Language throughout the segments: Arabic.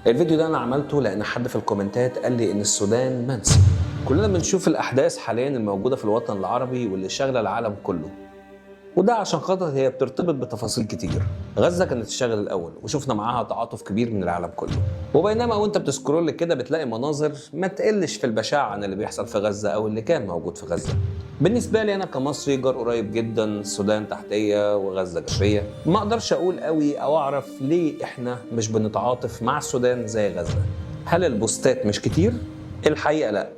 الفيديو ده انا عملته لان حد في الكومنتات قال لي ان السودان منسي. كلنا بنشوف الاحداث حاليا الموجوده في الوطن العربي واللي شاغله العالم كله، وده عشان خاطر هي بترتبط بتفاصيل كتير. غزه كانت الشاغل الاول وشفنا معاها تعاطف كبير من العالم كله، وبينما وانت بتسكرول كده بتلاقي مناظر ما تقلش في البشاعه عن اللي بيحصل في غزه او اللي كان موجود في غزه. بالنسبه لي انا كمصري جار قريب جدا السودان تحتيه وغزه جنبيه، ما اقدرش اقول قوي او اعرف ليه احنا مش بنتعاطف مع السودان زي غزه. هل البوستات مش كتير؟ الحقيقه لا،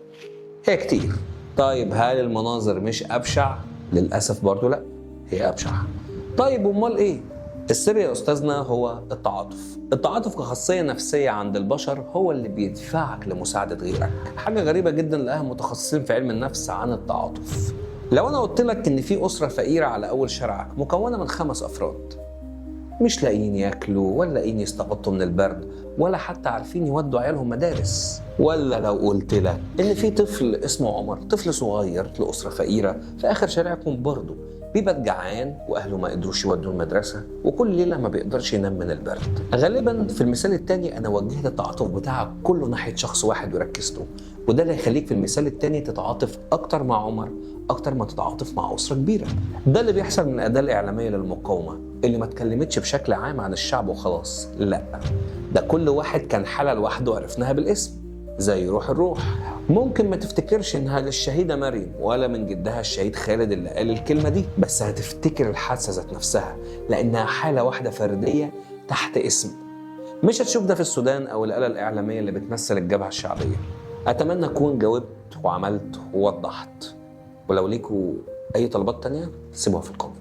هي كتير. طيب هل المناظر مش ابشع؟ للاسف برضو لا، هي ابشع. طيب امال ايه؟ السر يا استاذنا هو التعاطف. التعاطف كخاصيه نفسيه عند البشر هو اللي بيدفعك لمساعده غيرك. حاجه غريبه جدا لقاها متخصصين في علم النفس عن التعاطف. لو انا قلت لك ان في اسره فقيره على اول شارعك مكونه من 5 افراد، مش لاقيين ياكلوا ولا لاقيين يستغطوا من البرد ولا حتى عارفين يودوا عيالهم مدارس، ولا لو قلت لك ان في طفل اسمه عمر، طفل صغير لاسره فقيره في اخر شارعكم برضه بيبقى جعان واهله ما قدروش يودوه المدرسه وكل ليله ما بيقدرش ينام من البرد. غالبا في المثال الثاني انا وجهت التعاطف بتاعك كله ناحيه شخص واحد وركزته، وده اللي هيخليك في المثال الثاني تتعاطف اكتر مع عمر اكتر ما تتعاطف مع اسره كبيره. ده اللي بيحصل من الاداه الاعلاميه للمقاومه اللي ما اتكلمتش بشكل عام عن الشعب وخلاص، لا، ده كل واحد كان حالة لوحده عرفناها بالاسم، زي روح الروح. ممكن ما تفتكرش انها للشهيدة مريم ولا من جدها الشهيد خالد اللي قال الكلمة دي، بس هتفتكر الحادثة ذات نفسها لانها حالة واحدة فردية تحت اسم. مش هتشوف ده في السودان او الآلة الإعلامية اللي بتمثل الجبهة الشعبية. اتمنى اكون جاوبت وعملت ووضحت، ولو ليكوا اي طلبات تانية سيبوها في الكومنت.